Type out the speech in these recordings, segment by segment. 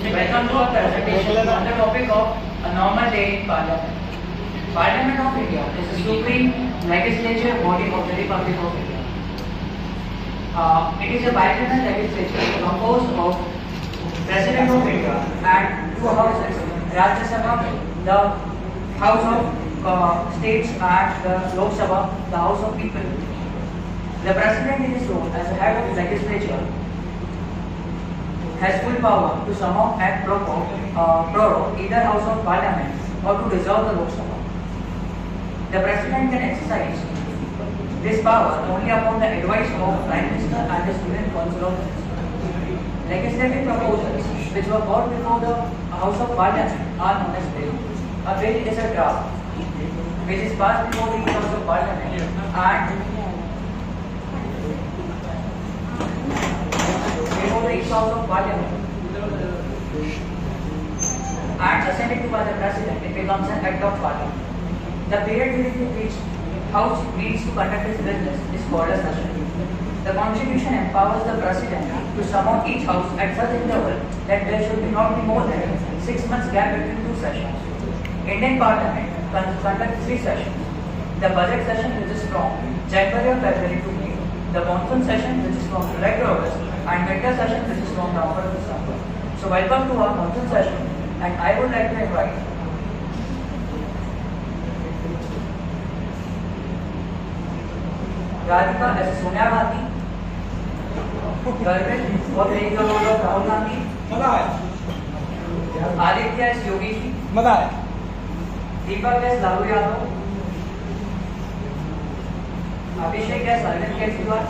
Welcome to our presentation on the topic of a normal day in Parliament. Parliament of India is the supreme legislature body of the Republic of India. It is a bicameral legislature composed of President of India and two houses, Rajya Sabha, the House of States, and the Lok Sabha, the House of People. The President in his role as the head of the legislature has full power to summon and prorogue either House of Parliament or to dissolve the Lok Sabha. The President can exercise this power only upon the advice of Prime Minister and the Student Council of Ministers. Legislative proposals which were brought before the House of Parliament are known as bill. A bill is a draft which is passed before the House of Parliament and before the House of Parliament and assented to by the President, it becomes an act of Parliament. The period during which House meets to conduct its business is called a session. The Constitution empowers the President to summon each House at such interval that there should not be more than 6 months gap between two sessions. Indian Parliament conducts 3 sessions. The budget session, which is from January or February to May. The monsoon session, which is from July to August, and winter session, which is from November to December. So welcome to our monsoon session, and I would like to invite Radhika as Sonia Gandhi, Garvit or playing the role of Rahul Gandhi, Aditya as Yogi Ji, Deepak as Lalu Yadav, Abhishek as Arvind Kejriwal,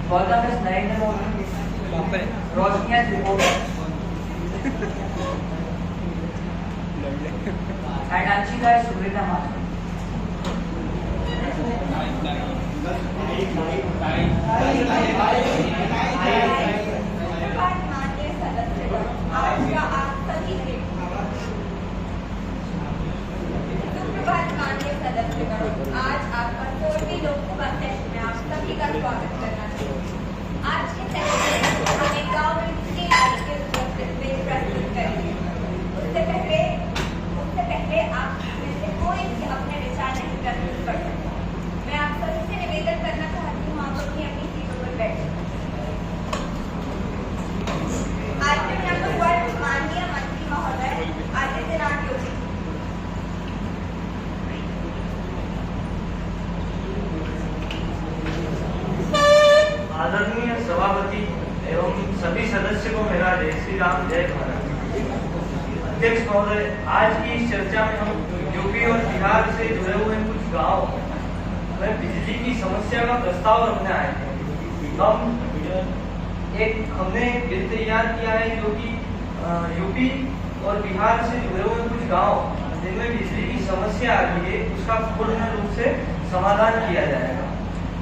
Gautam as Narendra Modi, Roshni as reporter, and Anshika as Subrita Master. आज आपका 14वीं Lok Sabha session में आप सभी का स्वागत करना चाहिए। आज के सेशन में हमें गवर्नमेंट की आई के बिल प्रस्तुत करेंगे। उससे पहले आप में से कोई भी अपने विचार नहीं प्रस्तुत कर सकता। मैं आप सभी से निवेदन करना चाहती हूँ, आप अपनी अपनी सीटों पर बैठें। आइटम नंबर 1, माननीय मंत्री महोदय आदित्यनाथ योगी। आदरणीय सभापति एवं सभी सदस्य को मेरा जय श्री राम, जय भारत। अध्यक्ष महोदय, आज की इस चर्चा में हम यूपी और बिहार से जुड़े हुए कुछ गांव में बिजली की समस्या का प्रस्ताव रखने आए थे। हमने बिल तैयार किया है जो कि यूपी और बिहार से जुड़े हुए कुछ गांव जिनमें बिजली की समस्या आ रही है उसका पूर्ण रूप से समाधान किया जाएगा।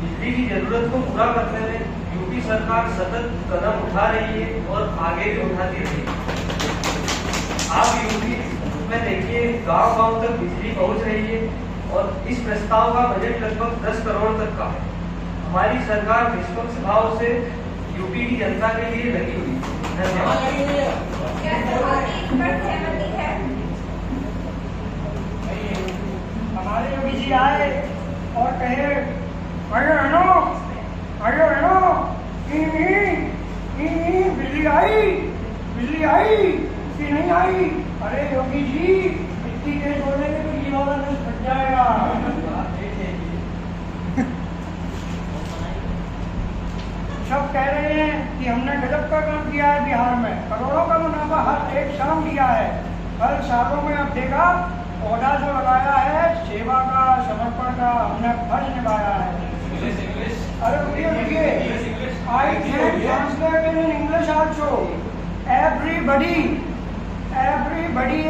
बिजली की जरूरत को पूरा करने में यूपी सरकार सतत कदम उठा रही है और आगे भी उठाती रही है। आप यूपी में देखिए, गांव-गांव तक बिजली पहुंच रही है और इस प्रस्ताव का बजट लगभग 10 करोड़ तक का है। हमारी सरकार निष्पक्ष भाव से यूपी की जनता के लिए लगी हुई है। धन्यवाद। हमारे योगी जी आए और कहे अरे बिजली आई कि नहीं आई? अरे योगी जी इतनी देर बोलेंगे तो ये वाला नहीं फट जाएगा। सब कह रहे हैं कि हमने गजब का काम किया है बिहार में, करोड़ों का मुनाफा हर एक शाम दिया है। हर सालों में अब देखा ओहदा जो लगाया है सेवा का, समर्पण का, हमने फर्ज निभाया है। अरे रुकिए, I can translate in English also. Everybody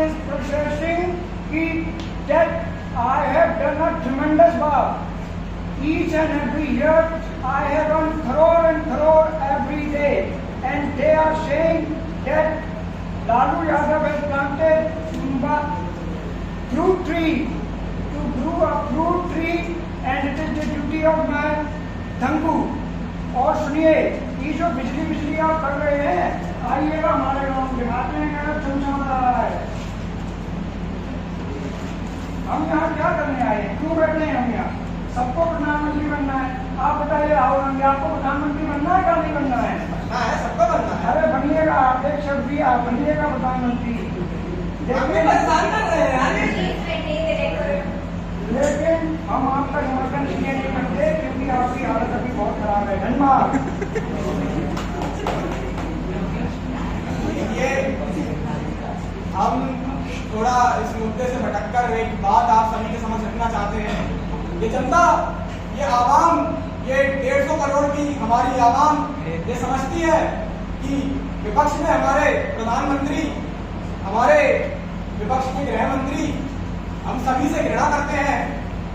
is processing that I have done a tremendous work. Each and every year I have run crore and crore every day, and they are saying that Lalu Yadav has planted fruit tree to grow a fruit tree, and it is the duty of my Dhangu और सुनिए, ये जो बिजली आप कर रहे हैं, आइएगा हमारे गाँव में, दिखाते हैं क्या चमचमा रहा है। हम यहाँ क्या करने आए हैं, क्यों बैठे हैं हम यहाँ? सबको प्रधानमंत्री बनना है। आप बताइए राहुल गांधी, आपको प्रधानमंत्री बनना है क्या नहीं बनना है? बनना है, सबको बनना है। अरे बनिएगा, आप एक शब्द भी आप बनिएगा प्रधानमंत्री। हम भी परेशान कर रहे हैं यार। Please maintain the decorum. लेकिन हम आपका समर्थन इसलिए नहीं करते क्योंकि आपकी हालत अभी बहुत खराब है। धन्यवाद। ये हम थोड़ा इस मुद्दे से भटककर एक बात आप सभी के समझ रखना चाहते हैं। ये जनता, ये आवाम, ये 150 करोड़ की हमारी आवाम ये समझती है कि विपक्ष में हमारे प्रधानमंत्री, हमारे विपक्ष के गृह मंत्री हम सभी से घृणा करते हैं,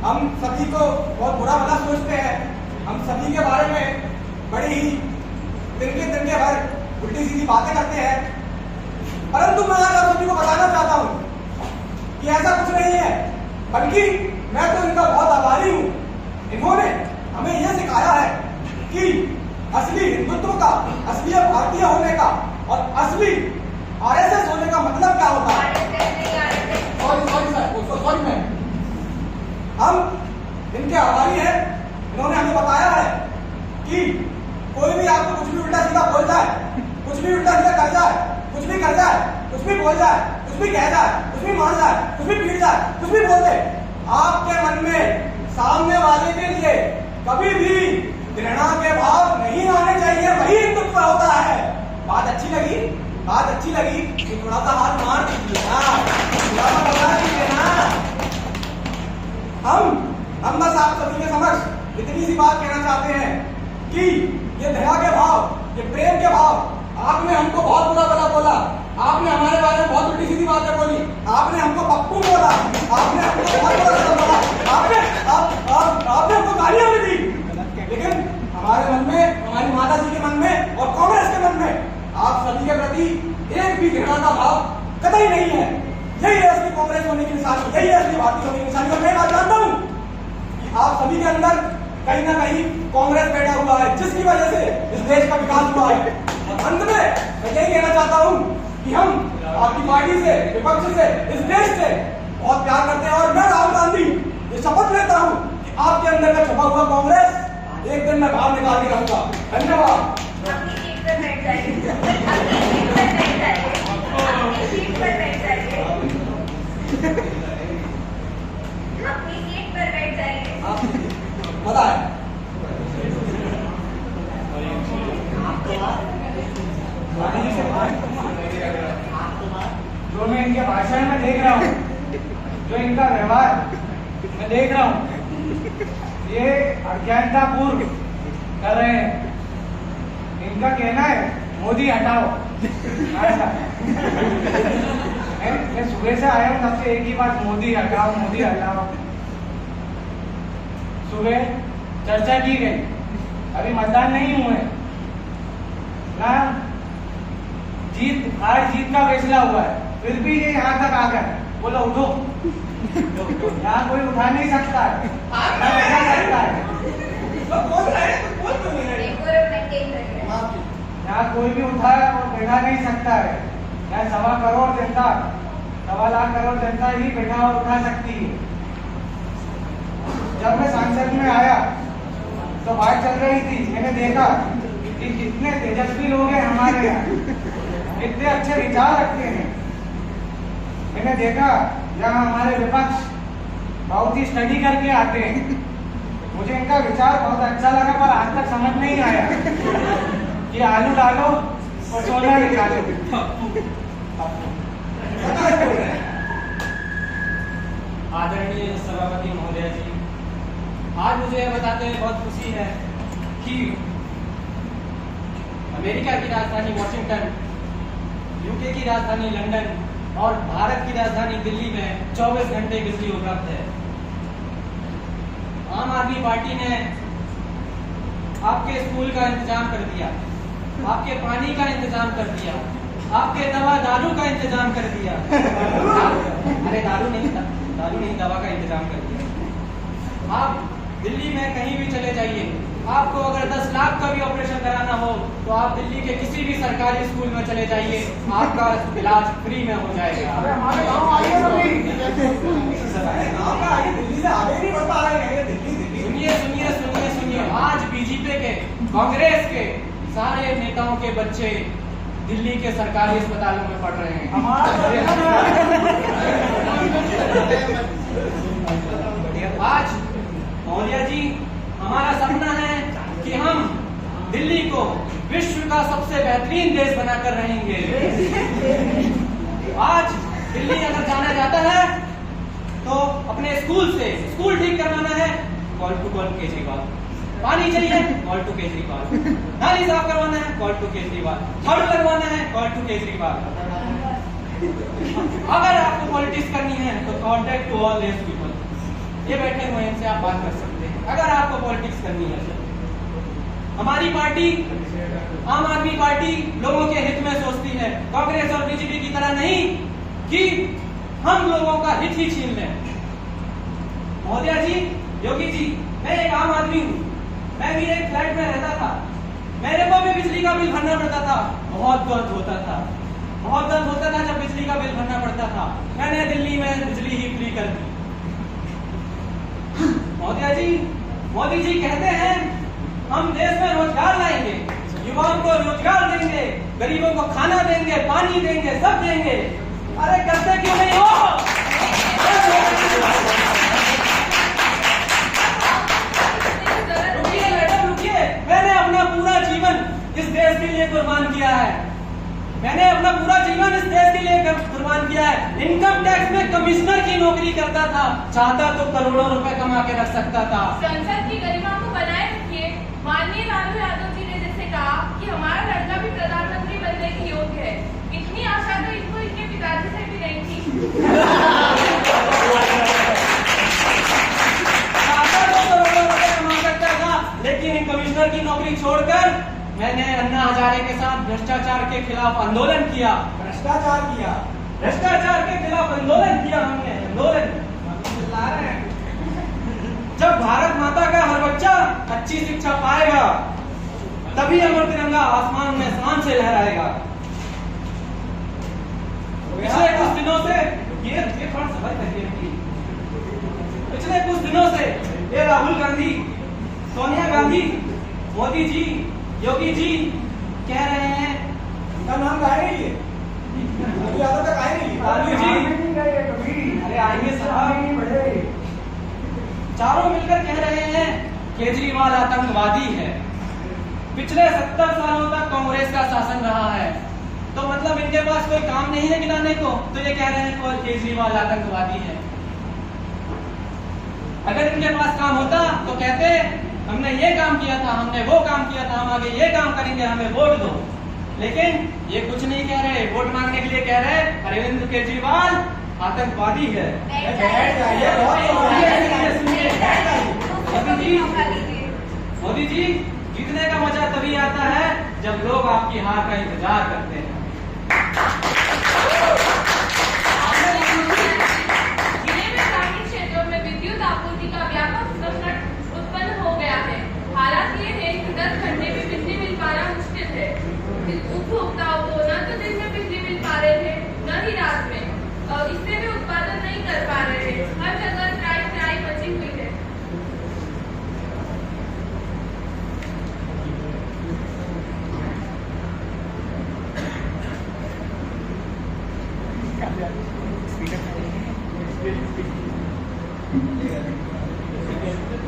हम सभी को बहुत बुरा भला सोचते हैं, हम सभी के बारे में बड़ी ही तिनके भर उल्टी सीधी बातें करते हैं। परंतु मैं आज आप सभी को बताना चाहता हूं कि ऐसा कुछ नहीं है, बल्कि मैं तो इनका बहुत आभारी हूं। इन्होंने हमें यह सिखाया है कि असली हिंदुत्व का, असली भारतीय होने का और असली आरएसएस होने का मतलब क्या होता है। सॉरी मैम, हम इनके आभारी हैं। इन्होंने हमें बताया है कि कोई भी आपको कुछ भी उल्टा सीधा बोल जाए, कुछ भी उल्टा सीधा कर जाए, कुछ भी कर जाए, कुछ भी बोल जाए, कुछ भी कह जाए, कुछ भी मार जाए, कुछ भी पीट जाए, कुछ भी बोल दे, आपके मन में सामने वाले के लिए कभी भी घृणा के भाव नहीं आने चाहिए। वही हिंदुत्व होता है। बात अच्छी लगी, बात अच्छी लगी तो थोड़ा सा हाथ मार दीजिए ना, थोड़ा सा बता दीजिए ना। हम बस आप सभी के समक्ष इतनी सी बात कहना चाहते हैं कि ये दया के भाव, ये प्रेम के भाव, आपने हमको बहुत बुरा भला बोला, आपने हमारे बारे में बहुत उल्टी सीधी बातें बोली, आपने हमको पप्पू बोला, आपने हमको बहुत बुरा बोला, आपने हमको गालियां भी दी, लेकिन हमारे मन में, हमारी माता जी के मन में और कांग्रेस के मन में आप सभी के प्रति एक भी घृणा का भाव कतई नहीं है। यही है असली कांग्रेस होने की निशानी, यही है असली भारतीय होने की निशानी। और मैं बात जानता हूं कि आप सभी के अंदर कहीं ना कहीं कांग्रेस बैठा हुआ है, जिसकी वजह से इस देश का विकास हुआ है। और अंत में मैं यही कहना चाहता हूं कि हम आपकी पार्टी से, विपक्ष से, इस देश से बहुत प्यार करते हैं। और मैं राहुल गांधी ये शपथ लेता हूं कि आपके अंदर का छुपा हुआ कांग्रेस एक दिन मैं बाहर निकाल के रहूंगा। धन्यवाद। अपनी सीट पर बैठ जाइए, अपनी सीट पर बैठ जाइए, अपनी सीट पर बैठ जाइए, अपनी सीट पर बैठ जाइए। मजा है। जो मैं इनके भाषण में देख रहा हूँ, जो इनका व्यवहार मैं देख रहा हूँ, ये अज्ञानतापूर्व कर रहे हैं। इनका कहना है मोदी हटाओ। मैं सुबह से आया हूँ, सबसे एक ही बात, मोदी हटाओ, मोदी हटाओ। सुबह चर्चा की गई, अभी मतदान नहीं हुए ना, हार जीत का फैसला हुआ है, फिर भी ये यहाँ तक आ गए। बोलो उठो, यहाँ कोई उठा नहीं सकता है, ना बैठा सकता है। Decorum maintain करिए। यहाँ कोई भी उठा और बैठा नहीं सकता है। यहाँ 1.25 करोड़ जनता, 1.25 लाख करोड़ जनता ही बैठा और उठा सकती है। जब मैं संसद में आया तो बात चल रही थी, मैंने देखा कि कितने तेजस्वी लोग हैं हमारे यहाँ, कितने अच्छे विचार रखते हैं। मैंने देखा जहाँ हमारे विपक्ष बहुत ही स्टडी करके आते हैं, मुझे इनका विचार बहुत अच्छा लगा, पर आज तक समझ नहीं आया कि आलू डालो और सोना निकालो। आदरणीय सभापति महोदय जी, आज मुझे यह बताते हुए बहुत खुशी है कि अमेरिका की राजधानी वॉशिंगटन, यूके की राजधानी लंदन और भारत की राजधानी दिल्ली में 24 घंटे बिजली उपलब्ध है। आम आदमी पार्टी ने आपके स्कूल का इंतजाम कर दिया, आपके पानी का इंतजाम कर दिया, आपके दवा दारू का इंतजाम कर दिया। अरे दारू नहीं, दवा का इंतजाम कर दिया। आप दिल्ली में कहीं भी चले जाइए, आपको अगर 10 लाख का भी ऑपरेशन कराना हो तो आप दिल्ली के किसी भी सरकारी स्कूल में चले जाइए, आपका इलाज फ्री में हो जाएगा। अरे हमारे गाँव आइए कभी। गाँव का आगे दिल्ली से आगे नहीं बढ़ पा रहे हैं। दिल्ली सुनिए सुनिए सुनिए सुनिए, आज बीजेपी के, कांग्रेस के सारे नेताओं के बच्चे दिल्ली के सरकारी अस्पतालों में पढ़ रहे हैं। आज मौर्य जी, हमारा सपना है कि हम दिल्ली को विश्व का सबसे बेहतरीन देश बनाकर रहेंगे। आज दिल्ली अगर जाना जाता है तो अपने स्कूल से, स्कूल ठीक करवाना है, कॉल टू केजरीवाल। पानी चाहिए, कॉल टू केजरीवाल। नाली साफ करवाना है, कॉल टू केजरीवाल। सड़क लगवाना है, कॉल टू केजरीवाल। अगर आपको पॉलिटिक्स करनी है तो contact to all this people, ये बैठे हुए हैं, इनसे आप बात कर सकते हैं अगर आपको पॉलिटिक्स करनी है। हमारी पार्टी, आम आदमी पार्टी, लोगों के हित में सोचती है, कांग्रेस और बीजेपी की तरह नहीं कि हम लोगों का हित ही छीन लें। महोदया जी, योगी जी, मैं एक आम आदमी हूँ, मैं भी एक फ्लैट में रहता था, मेरे को भी बिजली का बिल भरना पड़ता था, बहुत दर्द होता था, बहुत दर्द होता था जब बिजली का बिल भरना पड़ता था। मैंने दिल्ली में बिजली ही फ्री कर दी। महोदया जी, मोदी जी कहते हैं हम देश में रोजगार लाएंगे, युवाओं को रोजगार देंगे, गरीबों को खाना देंगे, पानी देंगे, सब देंगे। अरे करते क्यों नहीं हो? रुकिए मैडम, रुकिए। मैंने अपना पूरा जीवन इस देश के लिए कुर्बान किया है। मैंने अपना पूरा जीवन इस देश के लिए कुर्बान किया है। इनकम टैक्स में कमिश्नर की नौकरी करता था, चाहता तो करोड़ों रुपए कमा के रख सकता था। संसद की गरिमा को बनाए रखिए। माननीय लालू यादव जी ने जैसे कहा कि हमारा लड़का भी प्रधानमंत्री बनने के योग्य है, इतनी आशा तो इनको इनके पिताजी से भी नहीं थी। चाहता तो करोड़ों रुपए कमा सकता था, लेकिन कमिश्नर की नौकरी छोड़कर मैंने अन्ना हजारे के साथ भ्रष्टाचार के खिलाफ आंदोलन किया। भ्रष्टाचार किया, भ्रष्टाचार के खिलाफ आंदोलन किया हमने, आंदोलन। जब भारत माता का हर बच्चा अच्छी शिक्षा पाएगा, तभी अमर तिरंगा आसमान में शान से लहराएगा। पिछले कुछ दिनों से ये थोड़ा सा बात करिए। पिछले कुछ दिनों से ये राहुल गांधी, सोनिया गांधी, मोदी जी, योगी जी कह रहे हैं, उनका नाम का है नहीं, लालू यादव का है नहीं। लालू जी, अरे आइए साहब, चारों मिलकर कह रहे हैं केजरीवाल आतंकवादी है। पिछले 70 सालों तक कांग्रेस का शासन रहा है, तो मतलब इनके पास कोई काम नहीं है गिनाने को, तो ये कह रहे हैं कि केजरीवाल आतंकवादी है। अगर इनके पास काम होता तो कहते हमने ये काम किया था, हमने वो काम किया था, हम आगे ये काम करेंगे, हमें वोट दो। लेकिन ये कुछ नहीं कह रहे, वोट मांगने के लिए कह रहे अरविंद केजरीवाल आतंकवादी है। मोदी जी, जीतने का मजा तभी आता है जब लोग आपकी हार का इंतजार करते हैं। जिले में ग्रामीण क्षेत्रों में विद्युत आपूर्ति का व्यापक संकट उत्पन्न हो गया है। हालात ये है कि 10 घंटे में बिजली मिल पाना मुश्किल है। उपभोक्ताओं को न तो दिन में बिजली मिल पा रहे थे, न ही रात में, और इससे भी उत्पादन नहीं कर पा रहे हैं। हर जगह त्राई मची हुई है।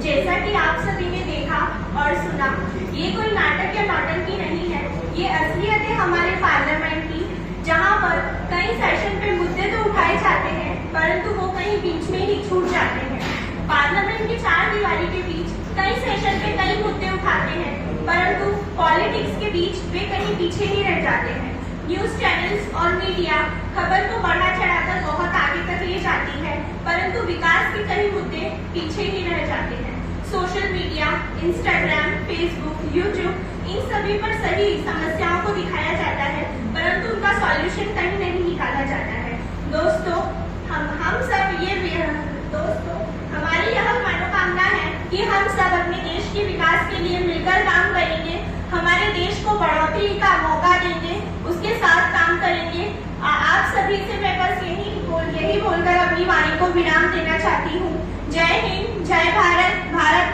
जैसा कि आप सभी ने देखा और सुना, ये कोई नाटक या नौटंकी नहीं है, ये असलियत है हमारे पार्लियामेंट की, जहाँ पर कई सेशन पे मुद्दे तो उठाए जाते हैं, परंतु वो कहीं बीच में ही छूट जाते हैं। पार्लियामेंट की 4 दीवारी के बीच कई सेशन पे कई मुद्दे उठाते हैं, परंतु पॉलिटिक्स के बीच वे कहीं पीछे ही रह जाते हैं। न्यूज चैनल्स और मीडिया खबर को बढ़ा चढ़ाकर बहुत आगे तक ले जाती है, परंतु विकास के कई मुद्दे पीछे ही रह जाते हैं। Social media, Instagram, Facebook, YouTube, इन सभी पर सही समस्याओं को दिखाया जाता है, परंतु उनका सॉल्यूशन कहीं नहीं निकाला जाता है। दोस्तों, हमारी यह मनोकामना है कि हम सब अपने देश के विकास के लिए अपनी वाणी को विराम देना चाहती हूँ। जय हिंद, जय भारत, भारत